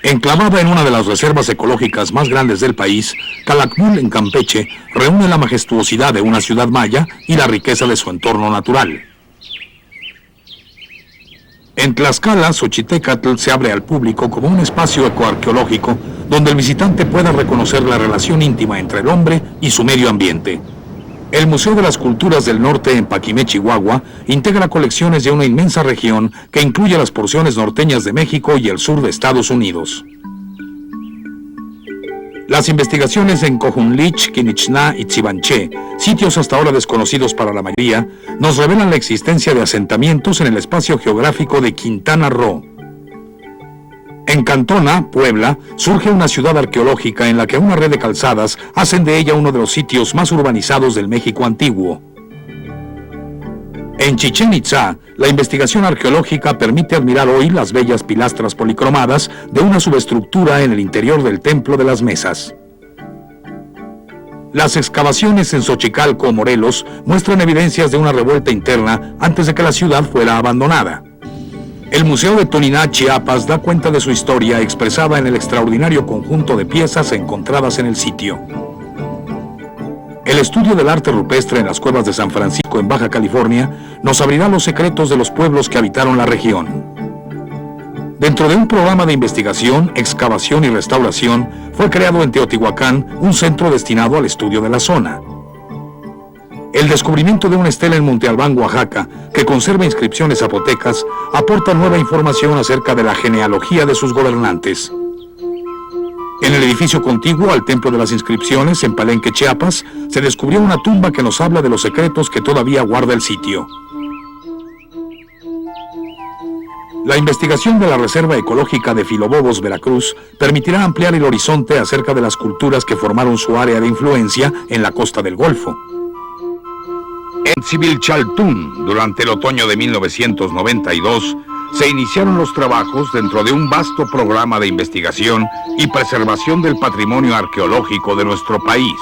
Enclavada en una de las reservas ecológicas más grandes del país, Calakmul, en Campeche, reúne la majestuosidad de una ciudad maya y la riqueza de su entorno natural. En Tlaxcala, Xochitecatl se abre al público como un espacio ecoarqueológico donde el visitante pueda reconocer la relación íntima entre el hombre y su medio ambiente. El Museo de las Culturas del Norte en Paquimé, Chihuahua, integra colecciones de una inmensa región que incluye las porciones norteñas de México y el sur de Estados Unidos. Las investigaciones en Cojunlich, Quinichná y Tsibanché, sitios hasta ahora desconocidos para la mayoría, nos revelan la existencia de asentamientos en el espacio geográfico de Quintana Roo. En Cantona, Puebla, surge una ciudad arqueológica en la que una red de calzadas hacen de ella uno de los sitios más urbanizados del México antiguo. En Chichén Itzá, la investigación arqueológica permite admirar hoy las bellas pilastras policromadas de una subestructura en el interior del Templo de las Mesas. Las excavaciones en Xochicalco, Morelos, muestran evidencias de una revuelta interna antes de que la ciudad fuera abandonada. El Museo de Toniná, Chiapas, da cuenta de su historia expresada en el extraordinario conjunto de piezas encontradas en el sitio. El estudio del arte rupestre en las cuevas de San Francisco, en Baja California, nos abrirá los secretos de los pueblos que habitaron la región. Dentro de un programa de investigación, excavación y restauración, fue creado en Teotihuacán un centro destinado al estudio de la zona. El descubrimiento de una estela en Monte Albán, Oaxaca, que conserva inscripciones zapotecas, aporta nueva información acerca de la genealogía de sus gobernantes. En el edificio contiguo al Templo de las Inscripciones, en Palenque, Chiapas, se descubrió una tumba que nos habla de los secretos que todavía guarda el sitio. La investigación de la Reserva Ecológica de Filobobos, Veracruz, permitirá ampliar el horizonte acerca de las culturas que formaron su área de influencia en la costa del Golfo. En Xivilchaltún, durante el otoño de 1992, se iniciaron los trabajos dentro de un vasto programa de investigación y preservación del patrimonio arqueológico de nuestro país.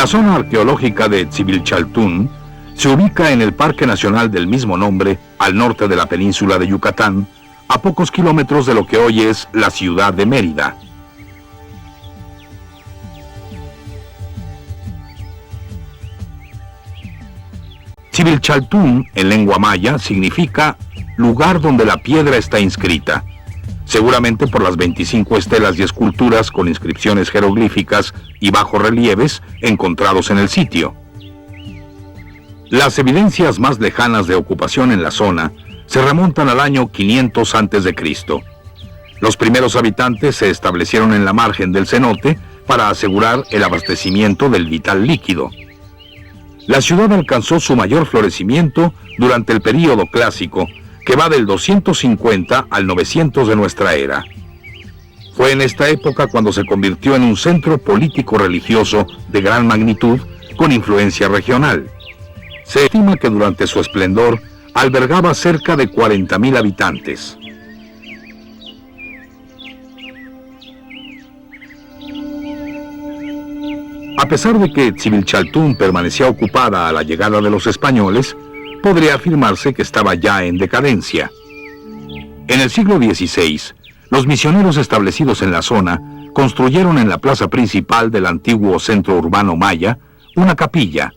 La zona arqueológica de Xivilchaltún se ubica en el Parque Nacional del mismo nombre, al norte de la península de Yucatán, a pocos kilómetros de lo que hoy es la ciudad de Mérida. Xivilchaltún, en lengua maya, significa lugar donde la piedra está inscrita, seguramente por las 25 estelas y esculturas con inscripciones jeroglíficas y bajorrelieves encontrados en el sitio. Las evidencias más lejanas de ocupación en la zona se remontan al año 500 a.C. Los primeros habitantes se establecieron en la margen del cenote para asegurar el abastecimiento del vital líquido. La ciudad alcanzó su mayor florecimiento durante el período clásico, que va del 250 al 900 de nuestra era. Fue en esta época cuando se convirtió en un centro político-religioso de gran magnitud con influencia regional. Se estima que durante su esplendor albergaba cerca de 40.000 habitantes. A pesar de que Xivilchaltún permanecía ocupada a la llegada de los españoles, podría afirmarse que estaba ya en decadencia. En el siglo XVI, los misioneros establecidos en la zona construyeron en la plaza principal del antiguo centro urbano maya una capilla,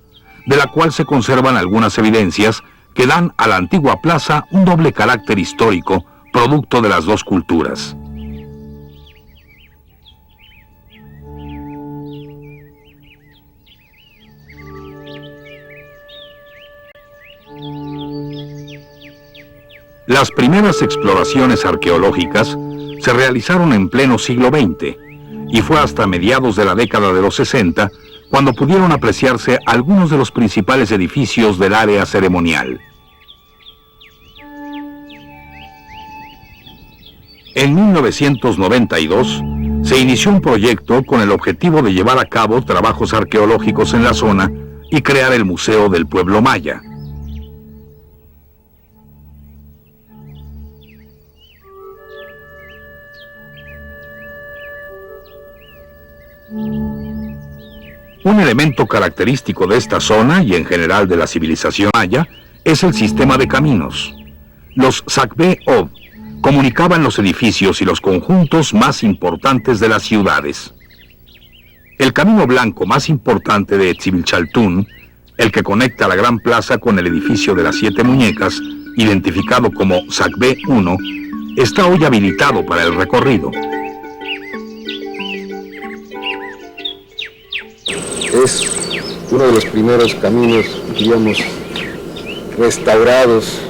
de la cual se conservan algunas evidencias que dan a la antigua plaza un doble carácter histórico, producto de las dos culturas. Las primeras exploraciones arqueológicas se realizaron en pleno siglo XX y fue hasta mediados de la década de los 60 cuando pudieron apreciarse algunos de los principales edificios del área ceremonial. En 1992 se inició un proyecto con el objetivo de llevar a cabo trabajos arqueológicos en la zona y crear el Museo del Pueblo Maya. Un elemento característico de esta zona y en general de la civilización maya es el sistema de caminos. Los Sacbé-Od comunicaban los edificios y los conjuntos más importantes de las ciudades. El camino blanco más importante de Etzibilchaltún, el que conecta la gran plaza con el edificio de las 7 muñecas, identificado como Sacbé 1, está hoy habilitado para el recorrido. Es uno de los primeros caminos, digamos, restaurados.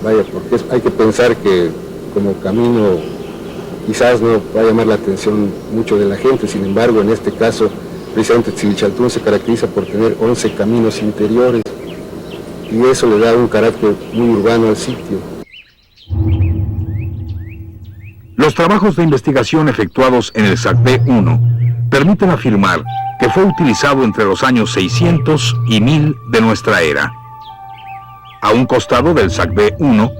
Vaya, porque hay que pensar que como camino quizás no va a llamar la atención mucho de la gente, sin embargo, en este caso, precisamente Etzibilchaltún se caracteriza por tener 11 caminos interiores y eso le da un carácter muy urbano al sitio. Los trabajos de investigación efectuados en el Sacbé 1 permiten afirmar que fue utilizado entre los años 600 y 1000 de nuestra era. A un costado del Sacbé 1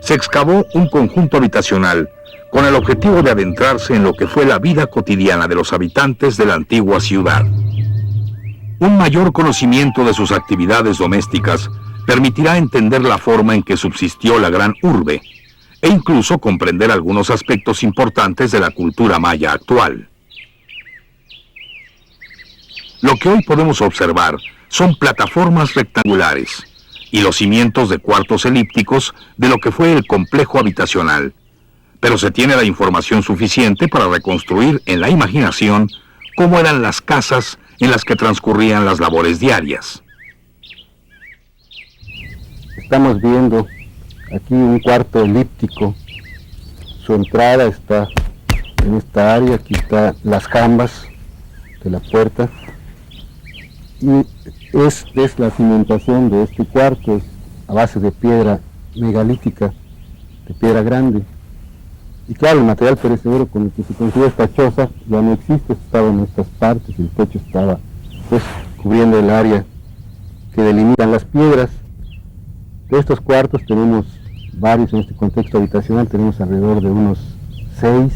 se excavó un conjunto habitacional con el objetivo de adentrarse en lo que fue la vida cotidiana de los habitantes de la antigua ciudad. Un mayor conocimiento de sus actividades domésticas permitirá entender la forma en que subsistió la gran urbe e incluso comprender algunos aspectos importantes de la cultura maya actual. Lo que hoy podemos observar son plataformas rectangulares y los cimientos de cuartos elípticos de lo que fue el complejo habitacional, pero se tiene la información suficiente para reconstruir en la imaginación cómo eran las casas en las que transcurrían las labores diarias. Estamos viendo aquí un cuarto elíptico. Su entrada está en esta área, aquí están las jambas de la puerta. Y es la cimentación de este cuarto a base de piedra megalítica, de piedra grande. Y claro, el material perecedero con el que se construyó esta choza ya no existe, estaba en estas partes, el techo estaba pues cubriendo el área que delimitan las piedras. De estos cuartos tenemos varios en este contexto habitacional, tenemos alrededor de unos 6,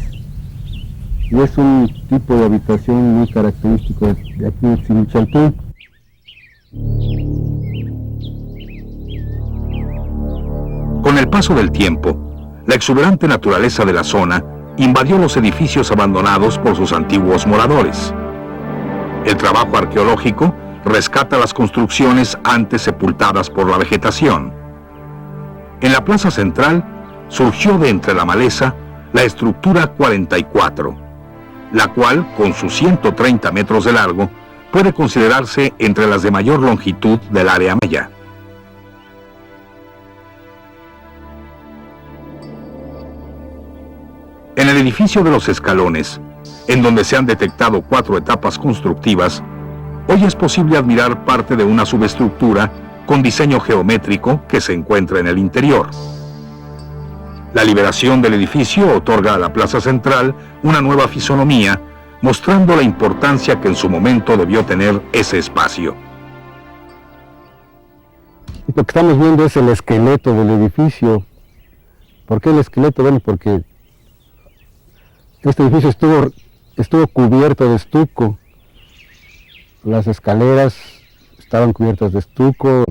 y es un tipo de habitación muy característico de aquí en Etzibilchaltún. Con el paso del tiempo, la exuberante naturaleza de la zona invadió los edificios abandonados por sus antiguos moradores. El trabajo arqueológico rescata las construcciones antes sepultadas por la vegetación. En la plaza central surgió de entre la maleza la estructura 44, la cual, con sus 130 metros de largo, puede considerarse entre las de mayor longitud del área maya. En el edificio de los escalones, en donde se han detectado 4 etapas constructivas, hoy es posible admirar parte de una subestructura con diseño geométrico que se encuentra en el interior. La liberación del edificio otorga a la plaza central una nueva fisonomía, mostrando la importancia que en su momento debió tener ese espacio. Lo que estamos viendo es el esqueleto del edificio. ¿Por qué el esqueleto? Bueno, porque este edificio estuvo cubierto de estuco. Las escaleras estaban cubiertas de estuco,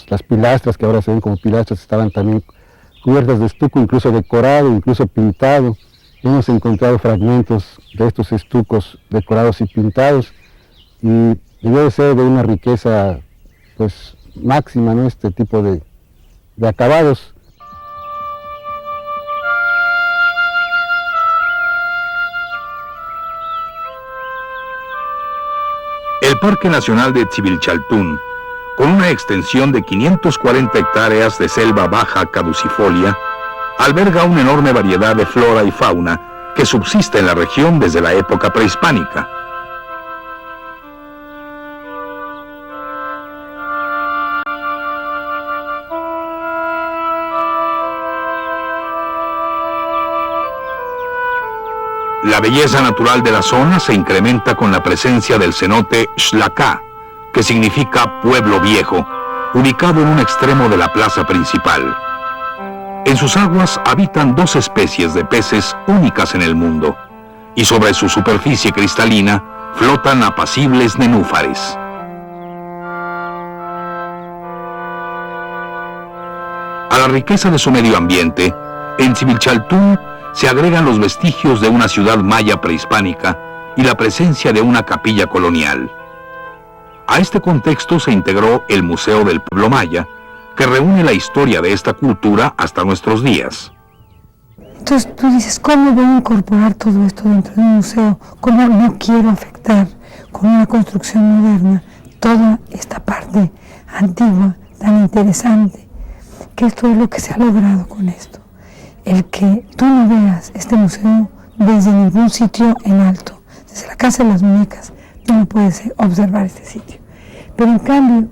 las pilastras que ahora se ven como pilastras estaban también cubiertas de estuco, incluso decorado, incluso pintado. Hemos encontrado fragmentos de estos estucos decorados y pintados y debió de ser de una riqueza pues máxima, ¿no? Este tipo de acabados. El Parque Nacional de Etzibilchaltún Con una extensión de 540 hectáreas de selva baja caducifolia, alberga una enorme variedad de flora y fauna que subsiste en la región desde la época prehispánica. La belleza natural de la zona se incrementa con la presencia del cenote Xlaca, que significa pueblo viejo, ubicado en un extremo de la plaza principal. En sus aguas habitan 2 especies de peces únicas en el mundo, y sobre su superficie cristalina flotan apacibles nenúfares. A la riqueza de su medio ambiente, en Civilchaltún se agregan los vestigios de una ciudad maya prehispánica y la presencia de una capilla colonial. A este contexto se integró el Museo del Pueblo Maya, que reúne la historia de esta cultura hasta nuestros días. Entonces tú dices, ¿cómo voy a incorporar todo esto dentro de un museo? ¿Cómo no quiero afectar con una construcción moderna toda esta parte antigua, tan interesante? Que esto es lo que se ha logrado con esto. El que tú no veas este museo desde ningún sitio en alto, desde la Casa de las Muñecas, tú no puedes observar este sitio. Pero en cambio,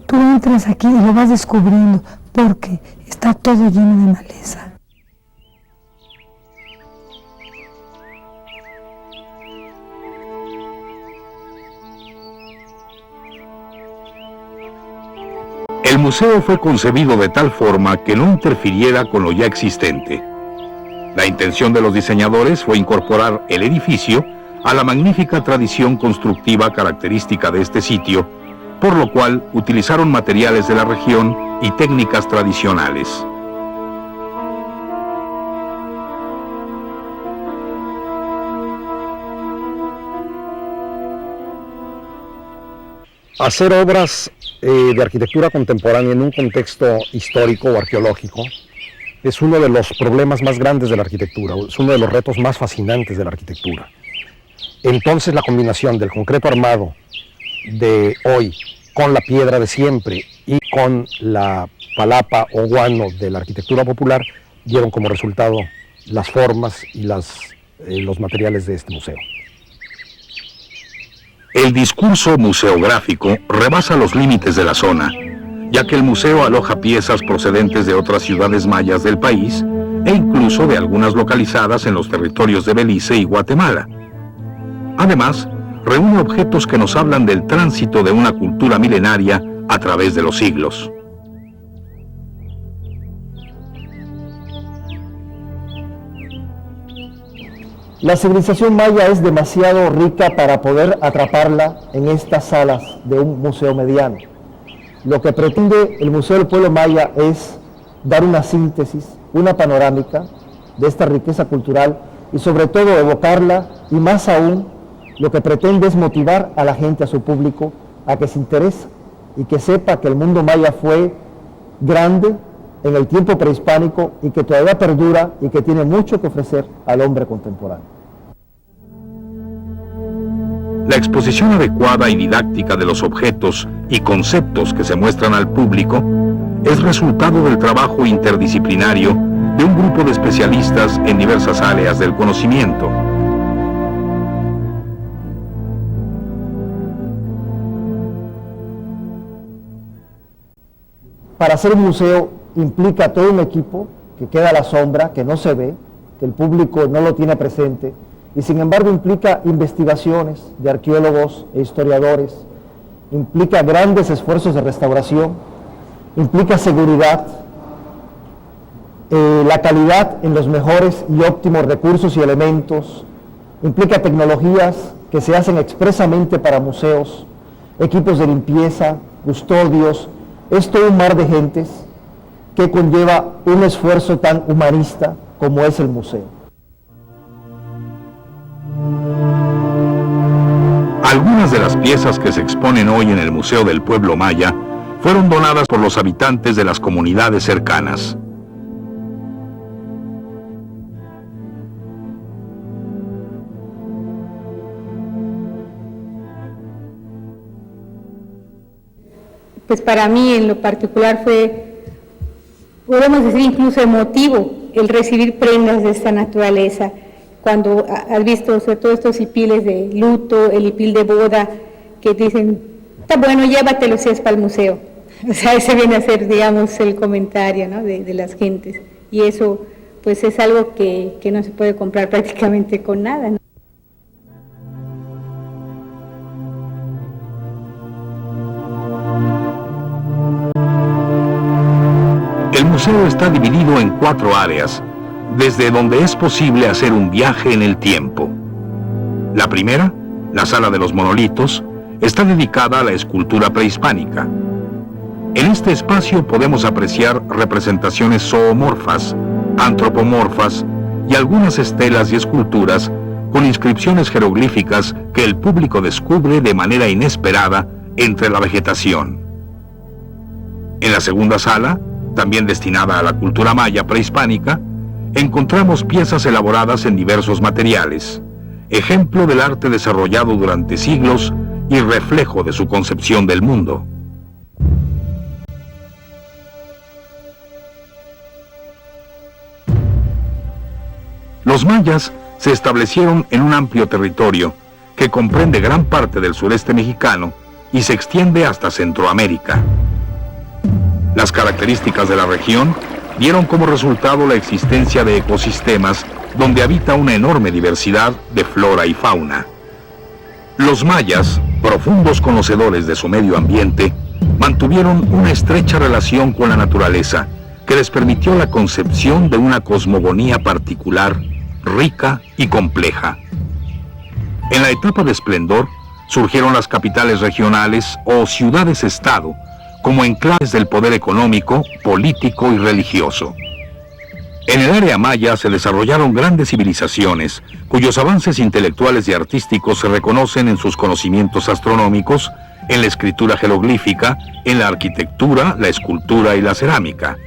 tú entras aquí y lo vas descubriendo porque está todo lleno de maleza. El museo fue concebido de tal forma que no interfiriera con lo ya existente. La intención de los diseñadores fue incorporar el edificio a la magnífica tradición constructiva característica de este sitio, por lo cual utilizaron materiales de la región y técnicas tradicionales. Hacer obras de arquitectura contemporánea en un contexto histórico o arqueológico es uno de los problemas más grandes de la arquitectura, es uno de los retos más fascinantes de la arquitectura. Entonces la combinación del concreto armado de hoy con la piedra de siempre y con la palapa o guano de la arquitectura popular dieron como resultado las formas y los materiales de este museo. El discurso museográfico rebasa los límites de la zona, ya que el museo aloja piezas procedentes de otras ciudades mayas del país e incluso de algunas localizadas en los territorios de Belice y Guatemala. Además, reúne objetos que nos hablan del tránsito de una cultura milenaria a través de los siglos. La civilización maya es demasiado rica para poder atraparla en estas salas de un museo mediano. Lo que pretende el Museo del Pueblo Maya es dar una síntesis, una panorámica de esta riqueza cultural y sobre todo evocarla, y más aún lo que pretende es motivar a la gente, a su público, a que se interese y que sepa que el mundo maya fue grande en el tiempo prehispánico y que todavía perdura y que tiene mucho que ofrecer al hombre contemporáneo. La exposición adecuada y didáctica de los objetos y conceptos que se muestran al público es resultado del trabajo interdisciplinario de un grupo de especialistas en diversas áreas del conocimiento. Para hacer un museo implica todo un equipo que queda a la sombra, que no se ve, que el público no lo tiene presente, y sin embargo implica investigaciones de arqueólogos e historiadores, implica grandes esfuerzos de restauración, implica seguridad, la calidad en los mejores y óptimos recursos y elementos, implica tecnologías que se hacen expresamente para museos, equipos de limpieza, custodios. Es todo un mar de gentes que conlleva un esfuerzo tan humanista como es el museo. Algunas de las piezas que se exponen hoy en el Museo del Pueblo Maya fueron donadas por los habitantes de las comunidades cercanas. pues para mí en lo particular fue, podemos decir, incluso emotivo el recibir prendas de esta naturaleza. Cuando has visto sobre todo estos hipiles de luto, el hipil de boda, que dicen, está bueno, llévatelo si es para el museo. O sea, ese viene a ser, digamos, el comentario, ¿no?, de las gentes. Y eso, pues, es algo que no se puede comprar prácticamente con nada, ¿no? El museo está dividido en 4 áreas, desde donde es posible hacer un viaje en el tiempo. La primera, la sala de los monolitos, está dedicada a la escultura prehispánica. En este espacio podemos apreciar representaciones zoomorfas, antropomorfas y algunas estelas y esculturas con inscripciones jeroglíficas que el público descubre de manera inesperada entre la vegetación. En la segunda sala, también destinada a la cultura maya prehispánica, encontramos piezas elaboradas en diversos materiales, ejemplo del arte desarrollado durante siglos y reflejo de su concepción del mundo. Los mayas se establecieron en un amplio territorio que comprende gran parte del sureste mexicano y se extiende hasta Centroamérica. Las características de la región dieron como resultado la existencia de ecosistemas donde habita una enorme diversidad de flora y fauna. Los mayas, profundos conocedores de su medio ambiente, mantuvieron una estrecha relación con la naturaleza que les permitió la concepción de una cosmogonía particular, rica y compleja. En la etapa de esplendor surgieron las capitales regionales o ciudades-estado como enclaves del poder económico, político y religioso. En el área maya se desarrollaron grandes civilizaciones, cuyos avances intelectuales y artísticos se reconocen en sus conocimientos astronómicos, en la escritura jeroglífica, en la arquitectura, la escultura y la cerámica.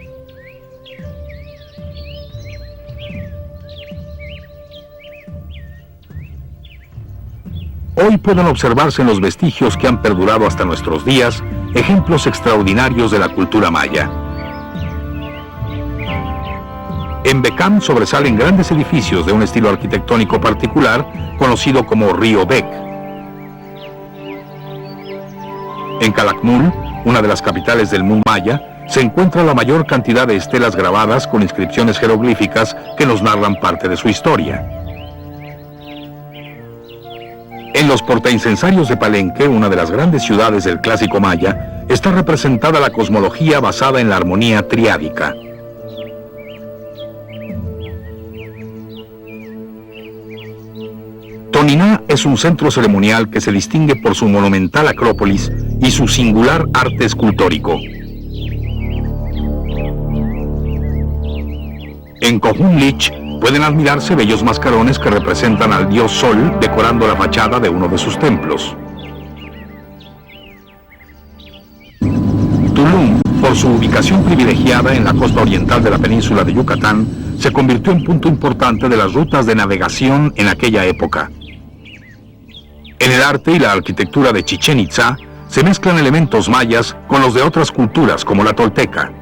Hoy pueden observarse en los vestigios que han perdurado hasta nuestros días ejemplos extraordinarios de la cultura maya. En Becam sobresalen grandes edificios de un estilo arquitectónico particular, conocido como Río Bec. En Calakmul, una de las capitales del mundo maya, se encuentra la mayor cantidad de estelas grabadas con inscripciones jeroglíficas que nos narran parte de su historia. En los portaincensarios de Palenque, una de las grandes ciudades del clásico maya, está representada la cosmología basada en la armonía triádica. Toniná es un centro ceremonial que se distingue por su monumental acrópolis y su singular arte escultórico. En Cojuntlich pueden admirarse bellos mascarones que representan al dios Sol decorando la fachada de uno de sus templos. Tulum, por su ubicación privilegiada en la costa oriental de la península de Yucatán, se convirtió en punto importante de las rutas de navegación en aquella época. En el arte y la arquitectura de Chichén Itzá se mezclan elementos mayas con los de otras culturas como la tolteca.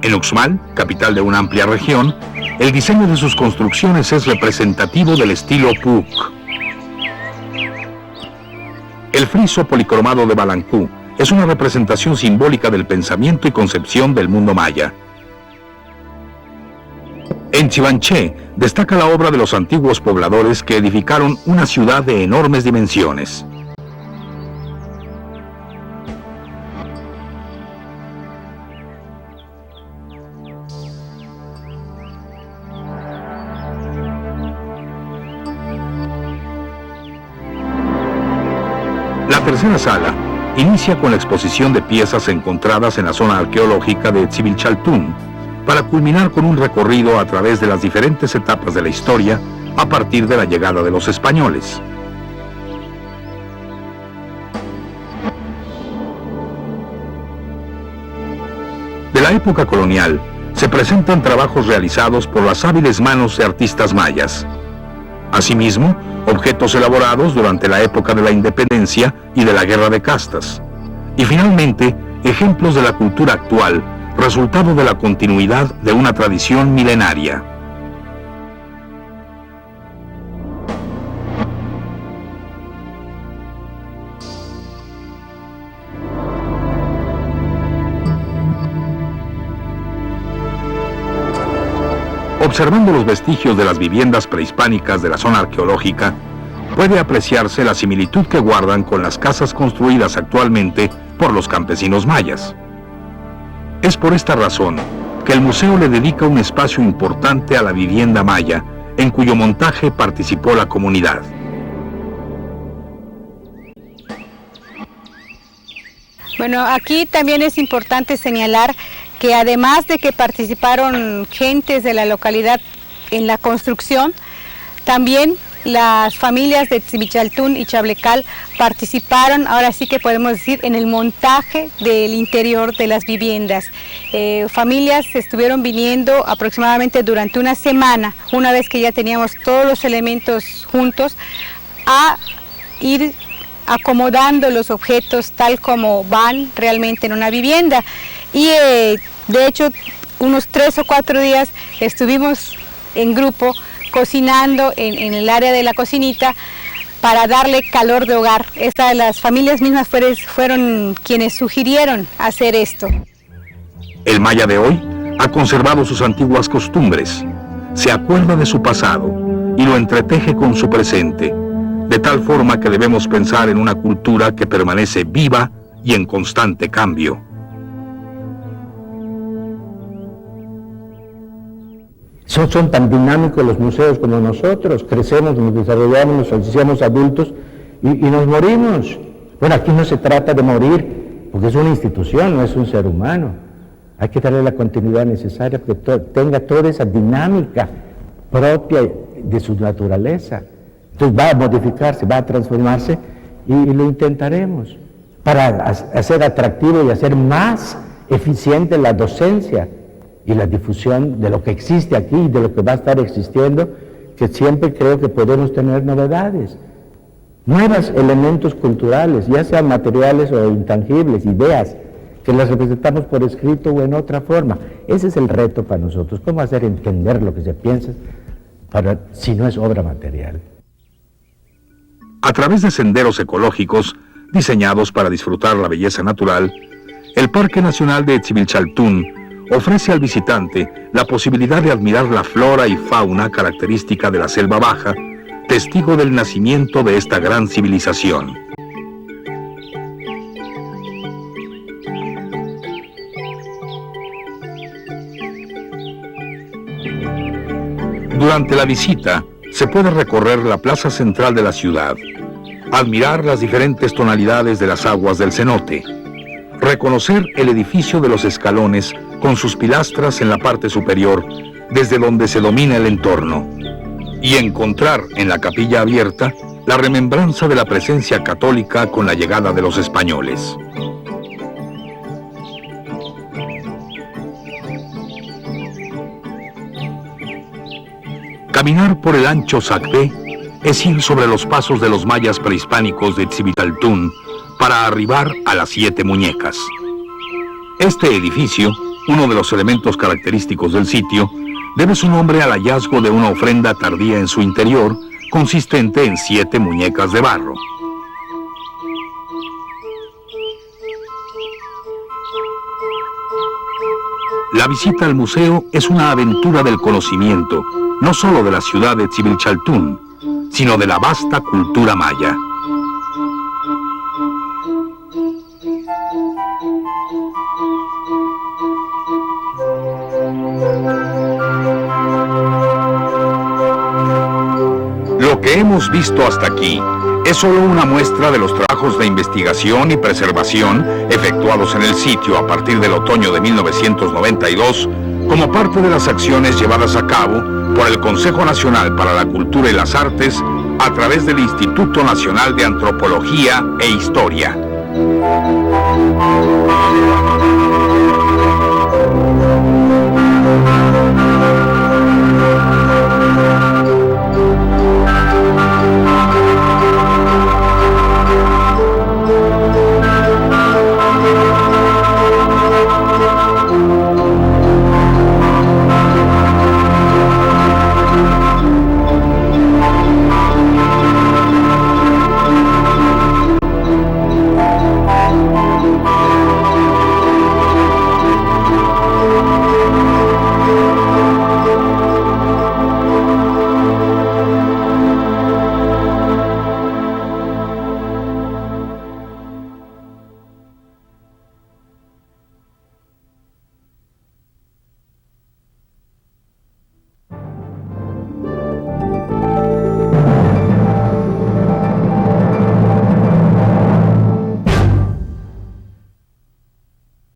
En Uxmal, capital de una amplia región, el diseño de sus construcciones es representativo del estilo Puuc. El friso policromado de Balancú es una representación simbólica del pensamiento y concepción del mundo maya. En Chivanché destaca la obra de los antiguos pobladores que edificaron una ciudad de enormes dimensiones. La tercera sala inicia con la exposición de piezas encontradas en la zona arqueológica de Etzibilchaltún, para culminar con un recorrido a través de las diferentes etapas de la historia a partir de la llegada de los españoles. De la época colonial se presentan trabajos realizados por las hábiles manos de artistas mayas. Asimismo, objetos elaborados durante la época de la independencia y de la guerra de castas. Y finalmente, ejemplos de la cultura actual, resultado de la continuidad de una tradición milenaria. Observando los vestigios de las viviendas prehispánicas de la zona arqueológica, puede apreciarse la similitud que guardan con las casas construidas actualmente por los campesinos mayas. Es por esta razón que el museo le dedica un espacio importante a la vivienda maya, en cuyo montaje participó la comunidad. Bueno, aquí también es importante señalar que además de que participaron gentes de la localidad en la construcción, también las familias de Tzimichaltún y Chablecal participaron, ahora sí que podemos decir, en el montaje del interior de las viviendas. Familias estuvieron viniendo aproximadamente durante una semana, una vez que ya teníamos todos los elementos juntos, a ir acomodando los objetos tal como van realmente en una vivienda. Y de hecho, unos 3 o 4 días estuvimos en grupo cocinando en el área de la cocinita para darle calor de hogar. Las familias mismas fueron quienes sugirieron hacer esto. El maya de hoy ha conservado sus antiguas costumbres, se acuerda de su pasado y lo entreteje con su presente, de tal forma que debemos pensar en una cultura que permanece viva y en constante cambio. Son tan dinámicos los museos como nosotros, crecemos, nos desarrollamos, nos hacemos adultos y nos morimos. Bueno, aquí no se trata de morir, porque es una institución, no es un ser humano. Hay que darle la continuidad necesaria para que tenga toda esa dinámica propia de su naturaleza. Entonces va a modificarse, va a transformarse y lo intentaremos para hacer atractivo y hacer más eficiente la docencia y la difusión de lo que existe aquí y de lo que va a estar existiendo, que siempre creo que podemos tener novedades, nuevos elementos culturales, ya sean materiales o intangibles, ideas, que las representamos por escrito o en otra forma. Ese es el reto para nosotros, cómo hacer entender lo que se piensa, si no es obra material. A través de senderos ecológicos diseñados para disfrutar la belleza natural, el Parque Nacional de Tzimilchaltún ofrece al visitante la posibilidad de admirar la flora y fauna característica de la selva baja, testigo del nacimiento de esta gran civilización. Durante la visita, se puede recorrer la plaza central de la ciudad, admirar las diferentes tonalidades de las aguas del cenote, reconocer el edificio de los escalones con sus pilastras en la parte superior, desde donde se domina el entorno, y encontrar en la capilla abierta la remembranza de la presencia católica con la llegada de los españoles. Caminar por el ancho Sacbé es ir sobre los pasos de los mayas prehispánicos de Tzimichaltún para arribar a las 7 muñecas. Este edificio, uno de los elementos característicos del sitio, debe su nombre al hallazgo de una ofrenda tardía en su interior, consistente en 7 muñecas de barro. La visita al museo es una aventura del conocimiento, no solo de la ciudad de Tzimilchaltún, sino de la vasta cultura maya. Lo que hemos visto hasta aquí es solo una muestra de los trabajos de investigación y preservación efectuados en el sitio a partir del otoño de 1992 como parte de las acciones llevadas a cabo por el Consejo Nacional para la Cultura y las Artes a través del Instituto Nacional de Antropología e Historia.